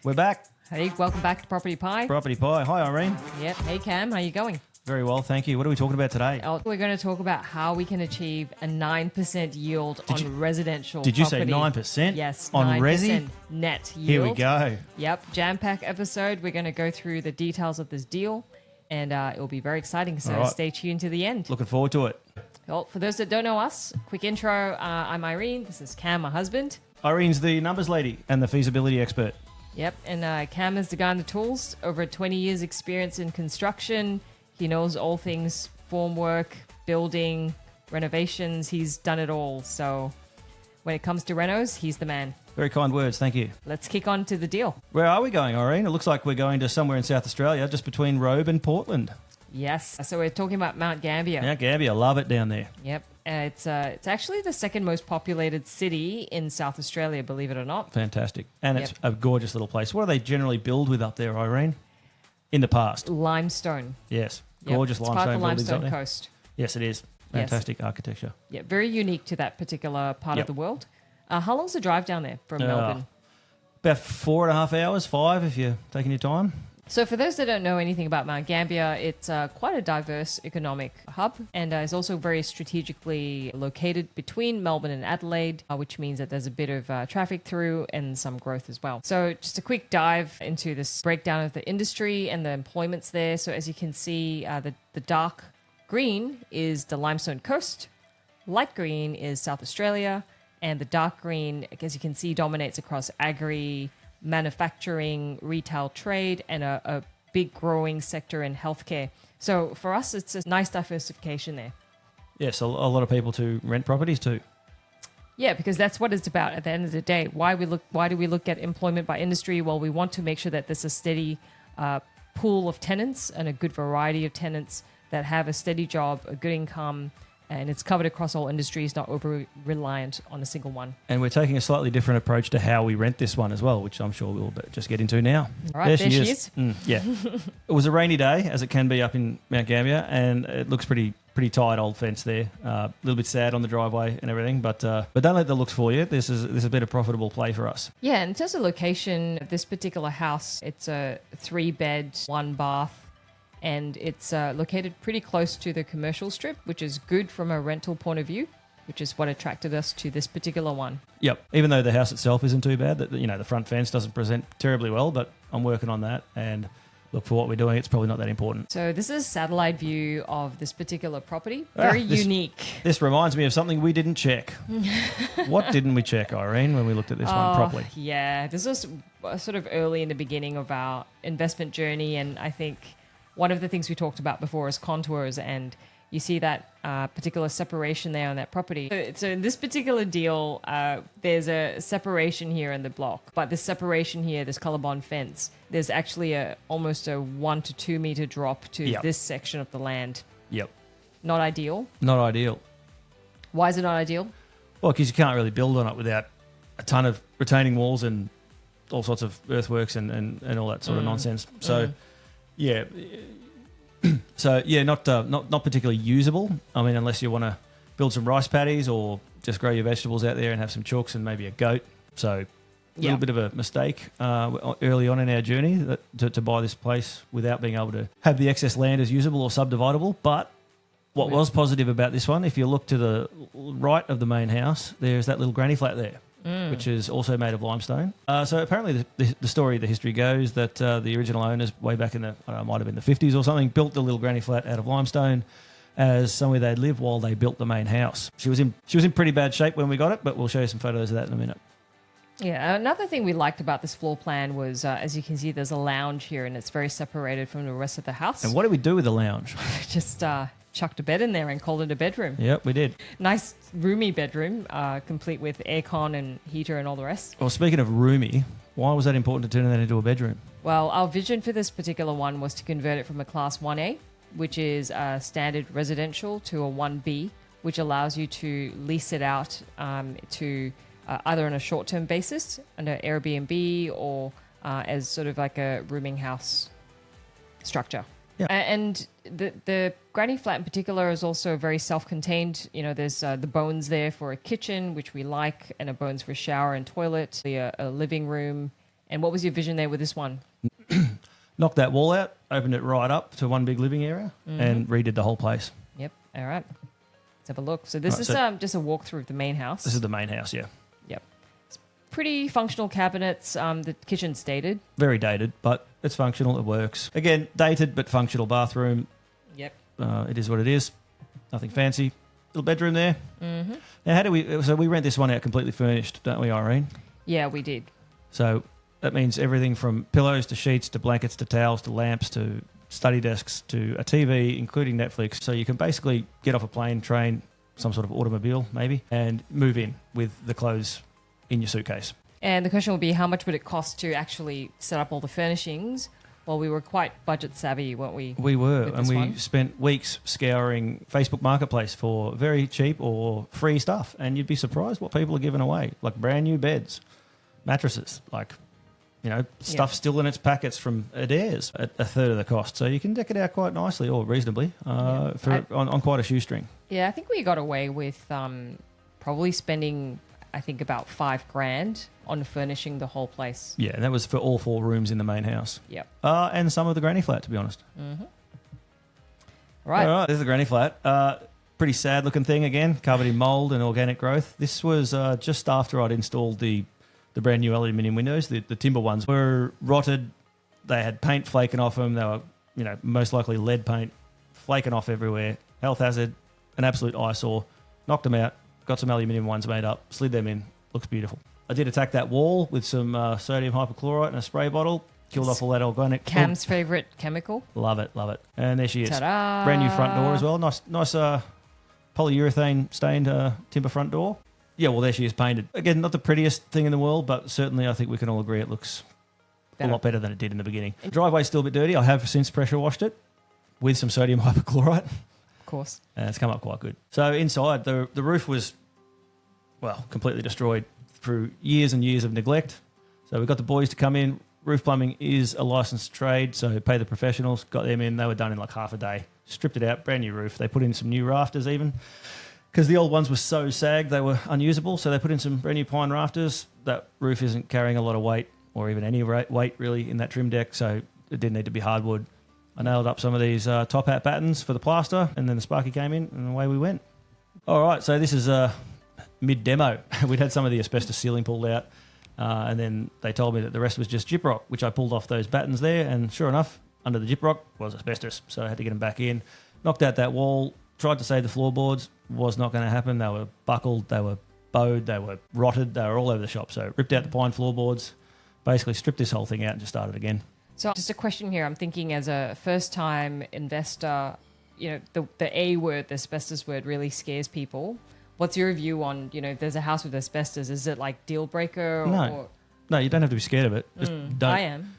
We're back. Hey, welcome back to Property Pie. Property Pie. Hi, Irene. Yep. Hey, Cam, how you going? Very well, thank you. What are we talking about today? Oh, we're going to talk about how we can achieve a 9% yield on residential Did you property. say 9%? Yes, on 9% resi? net yield. Here we go. Yep, jam-pack episode. We're going to go through the details of this deal, and it will be very exciting, so right. stay tuned to the end. Looking forward to it. Well, for those that don't know us, quick intro. I'm Irene. This is Cam, my husband. Irene's the numbers lady and the feasibility expert. Yep, and Cam is the guy on the tools. Over 20 years experience in construction. He knows all things formwork, building, renovations. He's done it all. So when it comes to renos, he's the man. Very kind words, thank you. Let's kick on to the deal. Where are we going, Irene? It looks like we're going to somewhere in South Australia, just between Robe and Portland. Yes, so we're talking about Mount Gambier. Mount Gambier, love it down there. Yep, it's actually the second most populated city in South Australia, believe it or not. Fantastic. And it's a gorgeous little place. What do they generally build with up there, Irene? In the past? Limestone. Yes. Yep. Gorgeous it's limestone part of the buildings up limestone there. coast. Yes, it is. Fantastic architecture. Yeah, very unique to that particular part of the world. How long's the drive down there from Melbourne? About 4.5 hours, 5 if you're taking your time. So for those that don't know anything about Mount Gambier, it's quite a diverse economic hub and is also very strategically located between Melbourne and Adelaide, which means that there's a bit of traffic through and some growth as well. So just a quick dive into this breakdown of the industry and the employments there. So as you can see, the dark green is the limestone coast, light green is South Australia, and the dark green, as you can see, dominates across agri, manufacturing, retail trade, and a big growing sector in healthcare. So for us, it's a nice diversification there. Yes, a lot of people to rent properties too. Yeah, because that's what it's about at the end of the day. Why do we look at employment by industry? Well, we want to make sure that there's a steady pool of tenants and a good variety of tenants that have a steady job, a good income, and it's covered across all industries, not over-reliant on a single one. And we're taking a slightly different approach to how we rent this one as well, which I'm sure we'll just get into now. All right, there she is. Yeah. It was a rainy day, as it can be up in Mount Gambier, and it looks pretty tight old fence there. A little bit sad on the driveway and everything, but don't let the looks fool you. This has been a profitable play for us. Yeah, and in terms of location, this particular house, it's a 3-bed, 1-bath, and it's located pretty close to the commercial strip, which is good from a rental point of view, which is what attracted us to this particular one. Yep. Even though the house itself isn't too bad, the front fence doesn't present terribly well, but I'm working on that, and look, for what we're doing, it's probably not that important. So this is a satellite view of this particular property. Very unique. This reminds me of something we didn't check. What didn't we check, Irene, when we looked at this one properly? Yeah, this was sort of early in the beginning of our investment journey, and I think one of the things we talked about before is contours, and you see that particular separation there on that property. So in this particular deal, there's a separation here in the block, but this separation here, this color bond fence, there's actually almost a 1 to 2 meter drop to this section of the land. Yep. Not ideal. Not ideal. Why is it not ideal? Well, because you can't really build on it without a ton of retaining walls and all sorts of earthworks and all that sort of nonsense. So, not particularly usable. I mean, unless you want to build some rice paddies or just grow your vegetables out there and have some chooks and maybe a goat. So a little bit of a mistake early on in our journey to buy this place without being able to have the excess land as usable or subdividable. But what was positive about this one, if you look to the right of the main house, there's that little granny flat there. Which is also made of limestone. So apparently the story, the history goes that the original owners, way back in might have been the 50s or something, built the little granny flat out of limestone as somewhere they'd live while they built the main house. She was in pretty bad shape when we got it, but we'll show you some photos of that in a minute. Yeah, another thing we liked about this floor plan was, as you can see, there's a lounge here, and it's very separated from the rest of the house. And what did we do with the lounge? Just chucked a bed in there and called it a bedroom. Yep, we did. Nice roomy bedroom, complete with aircon and heater and all the rest. Well, speaking of roomy, why was that important to turn that into a bedroom? Well, our vision for this particular one was to convert it from a Class 1A, which is a standard residential, to a 1B, which allows you to lease it out to either on a short-term basis, under Airbnb, or as sort of like a rooming house structure. Yeah. And the granny flat in particular is also very self-contained. You know, there's the bones there for a kitchen, which we like, and a bones for a shower and toilet, a living room, And what was your vision there with this one? Knocked that wall out, opened it right up to one big living area, and redid the whole place. Yep. All right. Let's have a look. So this is just a walkthrough of the main house. This is the main house, yeah. Yep. It's pretty functional cabinets. The kitchen's dated. Very dated, but it's functional. It works. Again, dated but functional bathroom. Yep. It is what it is. Nothing fancy. Little bedroom there. Now, how do we? So we rent this one out completely furnished, don't we, Irene? Yeah, we did. So that means everything from pillows to sheets to blankets to towels to lamps to study desks to a TV, including Netflix. So you can basically get off a plane, train, some sort of automobile maybe, and move in with the clothes in your suitcase. And the question will be, how much would it cost to actually set up all the furnishings? Well, we were quite budget savvy, weren't we? We were, and we spent weeks scouring Facebook Marketplace for very cheap or free stuff. And you'd be surprised what people are giving away, like brand new beds, mattresses, like, you know, stuff still in its packets from Adair's at a third of the cost. So you can deck it out quite nicely or reasonably on quite a shoestring. Yeah, I think we got away with probably spending, I think, about $5,000 on furnishing the whole place. Yeah, and that was for all 4 rooms in the main house. Yep. And some of the granny flat, to be honest. Right. All right, this is the granny flat. Pretty sad looking thing again, covered in mould and organic growth. This was just after I'd installed the brand new aluminium windows. The timber ones were rotted. They had paint flaking off them. They were, you know, most likely lead paint flaking off everywhere. Health hazard, an absolute eyesore. Knocked them out, got some aluminium ones made up, slid them in. Looks beautiful. I did attack that wall with some sodium hypochlorite in a spray bottle. Killed off all that organic. Cam's favourite chemical. Love it, love it. And there she is. Ta-da! Brand new front door as well. Nice polyurethane stained timber front door. Yeah, well, there she is painted. Again, not the prettiest thing in the world, but certainly I think we can all agree it looks a lot better than it did in the beginning. The driveway's still a bit dirty. I have since pressure washed it with some sodium hypochlorite. Of course. And it's come up quite good. So inside, the roof was, well, completely destroyed through years and years of neglect. So we got the boys to come in. Roof plumbing is a licensed trade, so pay the professionals. Got them in. They were done in like half a day. Stripped it out, brand new roof. They put in some new rafters even, because the old ones were so sagged they were unusable. So they put in some brand new pine rafters. That roof isn't carrying a lot of weight or even any weight really in that trim deck, so it didn't need to be hardwood. I nailed up some of these top hat battens for the plaster, and then the Sparky came in, and away we went. All right, so this is mid-demo. We'd had some of the asbestos ceiling pulled out, and then they told me that the rest was just gyprock, which I pulled off those battens there, and sure enough, under the gyprock was asbestos, so I had to get them back in. Knocked out that wall, tried to save the floorboards, was not going to happen. They were buckled, they were bowed, they were rotted, they were all over the shop. So ripped out the pine floorboards, basically stripped this whole thing out and just started again. So just a question here. I'm thinking as a first-time investor, you know, the A word, the asbestos word, really scares people. What's your view on, you know, if there's a house with asbestos, is it like deal breaker? No, you don't have to be scared of it. Just don't. I am.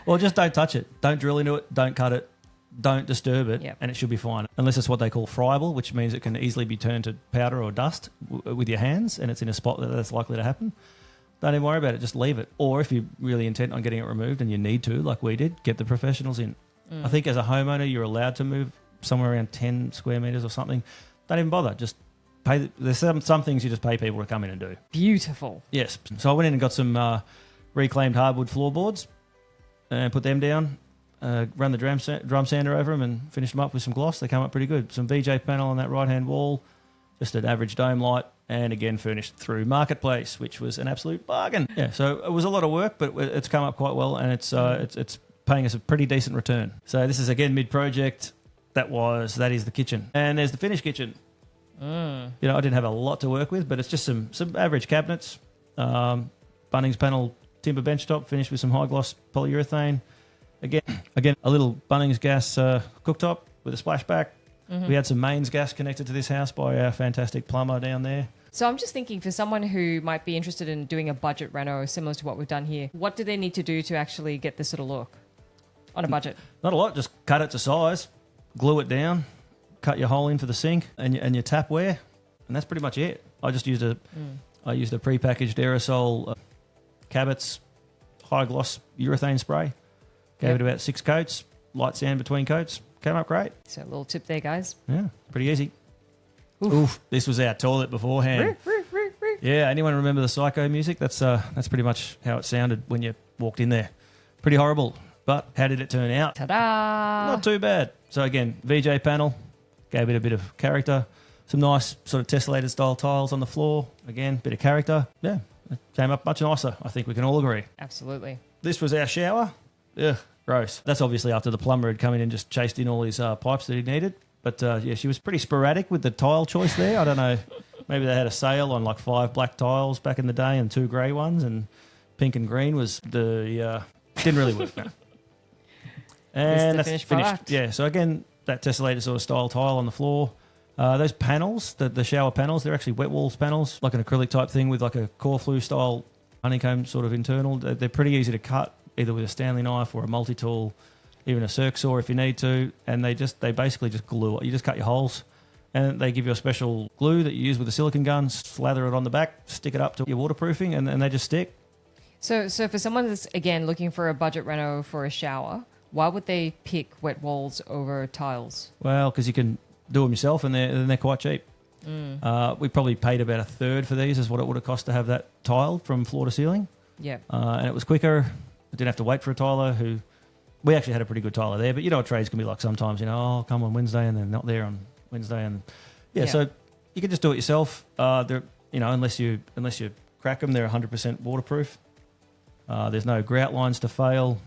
Well, just don't touch it. Don't drill into it. Don't cut it. Don't disturb it, Yep. and it should be fine. Unless it's what they call friable, which means it can easily be turned to powder or dust with your hands, and it's in a spot that's likely to happen. Don't even worry about it. Just leave it. Or if you're really intent on getting it removed and you need to, like we did, get the professionals in. I think as a homeowner, you're allowed to move somewhere around 10 square metres or something. Don't even bother. Just pay. There's some things you just pay people to come in and do. Beautiful. Yes. So I went in and got some reclaimed hardwood floorboards and put them down. Run the drum sander over them and finished them up with some gloss. They come up pretty good. Some VJ panel on that right-hand wall, just an average dome light, and again furnished through Marketplace, which was an absolute bargain. Yeah, so it was a lot of work, but it's come up quite well, and it's paying us a pretty decent return. So this is again mid-project. That is the kitchen, and there's the finished kitchen. You know, I didn't have a lot to work with, but it's just some average cabinets, Bunnings panel timber benchtop finished with some high gloss polyurethane. Again, a little Bunnings gas cooktop with a splashback. We had some mains gas connected to this house by our fantastic plumber down there. So I'm just thinking, for someone who might be interested in doing a budget reno similar to what we've done here, what do they need to do to actually get this sort of look on a budget? Not a lot. Just cut it to size, glue it down, cut your hole in for the sink and your tapware, and that's pretty much it. I just used a prepackaged aerosol Cabot's high gloss urethane spray. Gave it about 6 coats, light sand between coats. Came up great. So a little tip there, guys. Yeah, pretty easy. Oof. This was our toilet beforehand. Yeah, anyone remember the Psycho music? That's pretty much how it sounded when you walked in there. Pretty horrible, but how did it turn out? Ta-da! Not too bad. So again, VJ panel, gave it a bit of character. Some nice sort of tessellated style tiles on the floor. Again, bit of character. Yeah, it came up much nicer. I think we can all agree. Absolutely. This was our shower. Ugh, gross. That's obviously after the plumber had come in and just chased in all his pipes that he needed. But yeah, she was pretty sporadic with the tile choice there. I don't know. Maybe they had a sale on like 5 black tiles back in the day and 2 grey ones, and pink and green was the didn't really work. No. And that's finished finished. product. Yeah. So again, that tessellated sort of style tile on the floor. Those panels, the shower panels, they're actually wet walls panels, like an acrylic type thing with like a core flue style honeycomb sort of internal. They're pretty easy to cut, either with a Stanley knife or a multi-tool, even a circ saw if you need to. And they basically just glue it. You just cut your holes, and they give you a special glue that you use with a silicone gun, slather it on the back, stick it up to your waterproofing, and they just stick. So for someone that's, again, looking for a budget reno for a shower, why would they pick wet walls over tiles? Well, because you can do them yourself, and they're quite cheap. We probably paid about a third for these, is what it would have cost to have that tiled from floor to ceiling. Yeah. And it was quicker. I didn't have to wait for a tiler who... We actually had a pretty good tiler there, but you know what trades can be like sometimes, I'll come on Wednesday and they're not there on Wednesday. And yeah, so you can just do it yourself. Unless you crack them, they're 100% waterproof. There's no grout lines to fail.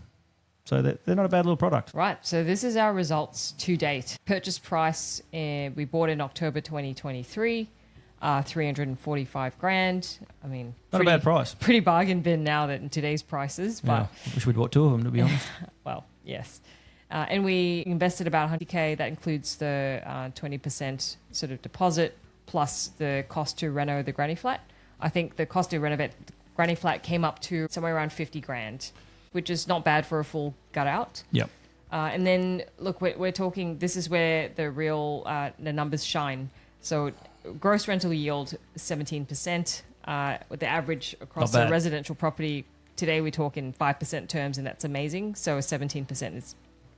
So they're not a bad little product. Right. So this is our results to date. Purchase price, we bought in October 2023, 345 grand. I mean, not a bad price. Pretty bargain bin now that in today's prices. But yeah, I wish we'd bought 2 of them, to be honest. Well, yes. And we invested about 100K. That includes the 20% sort of deposit plus the cost to reno the granny flat. I think the cost to renovate the granny flat came up to somewhere around 50 grand, which is not bad for a full gut out. Yep. And then, look, we're talking, this is where the real the numbers shine. So gross rental yield, 17%. With the average across a residential property, today we talk in 5% terms, and that's amazing. So 17% is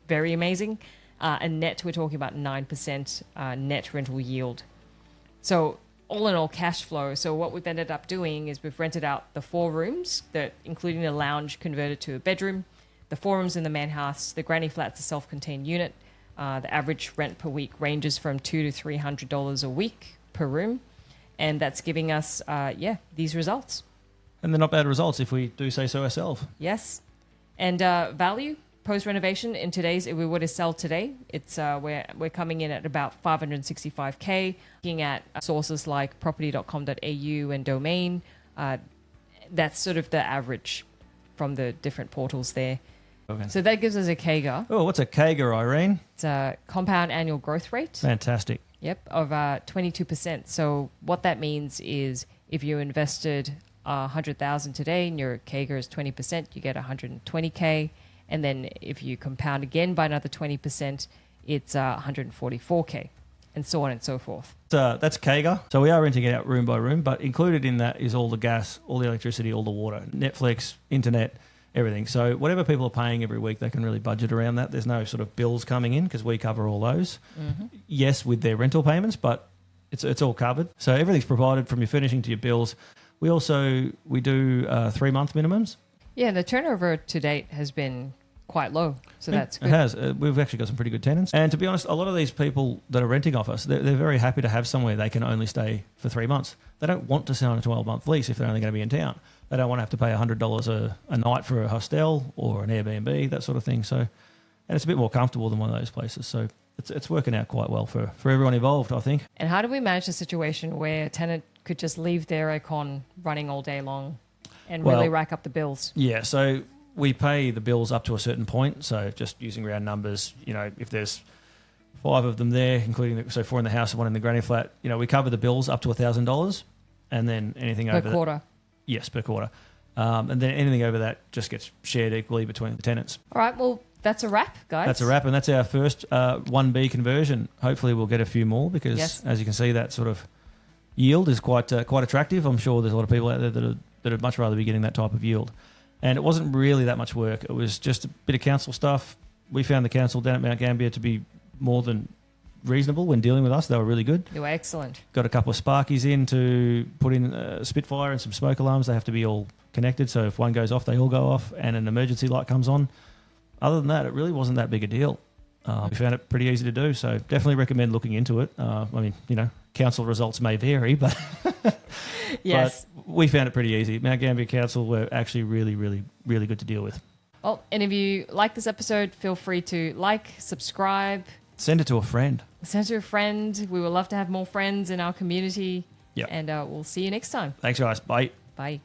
very amazing. And net, we're talking about 9% net rental yield. So all in all, cash flow. So what we've ended up doing is we've rented out the 4 rooms, including the lounge converted to a bedroom, the 4 rooms in the main house, the granny flat's a self-contained unit. The average rent per week ranges from $200 to $300 a week per room. And that's giving us, these results. And they're not bad results if we do say so ourselves. Yes. And value, post-renovation, in today's, if we were to sell today, it's we're coming in at about 565K. Looking at sources like property.com.au and Domain, that's sort of the average from the different portals there. Okay. So that gives us a CAGR. Oh, what's a CAGR, Irene? It's a compound annual growth rate. Fantastic. Yep, of 22%. So what that means is if you invested 100,000 today and your CAGR is 20%, you get 120K. And then if you compound again by another 20%, it's 144K, and so on and so forth. That's CAGR. So we are renting it out room by room, but included in that is all the gas, all the electricity, all the water, Netflix, internet, everything. So whatever people are paying every week, they can really budget around that. There's no sort of bills coming in because we cover all those. Mm-hmm. Yes, with their rental payments, but it's all covered. So everything's provided from your furnishing to your bills. We do 3-month minimums. Yeah, the turnover to date has been quite low, so that's good. It has. We've actually got some pretty good tenants. And to be honest, a lot of these people that are renting off us, they're very happy to have somewhere they can only stay for 3 months. They don't want to sign a 12-month lease if they're only going to be in town. They don't want to have to pay $100 a night for a hostel or an Airbnb, that sort of thing. So, and it's a bit more comfortable than one of those places. So it's working out quite well for everyone involved, I think. And how do we manage a situation where a tenant could just leave their aircon running all day long and really rack up the bills? Yeah, so we pay the bills up to a certain point. So just using round numbers, if there's 5 of them there, including 4 in the house and 1 in the granny flat, we cover the bills up to $1,000, and then anything over per quarter. Yes, per quarter. And then anything over that just gets shared equally between the tenants. All right, well, that's a wrap, guys. That's a wrap, and that's our first 1B conversion. Hopefully we'll get a few more because, as you can see, that sort of yield is quite attractive. I'm sure there's a lot of people out there that would much rather be getting that type of yield. And it wasn't really that much work. It was just a bit of council stuff. We found the council down at Mount Gambier to be more than reasonable when dealing with us. They were really good. They were excellent. Got a couple of Sparkies in to put in Spitfire and some smoke alarms. They have to be all connected, so if one goes off, they all go off, and an emergency light comes on. Other than that, it really wasn't that big a deal. We found it pretty easy to do, so definitely recommend looking into it. I mean, council results may vary, but Yes. but we found it pretty easy. Mount Gambier Council were actually really, really, really good to deal with. Well, and if you like this episode, feel free to subscribe. Send it to a friend. Send it to a friend. We would love to have more friends in our community. Yep. And we'll see you next time. Thanks, guys. Bye. Bye.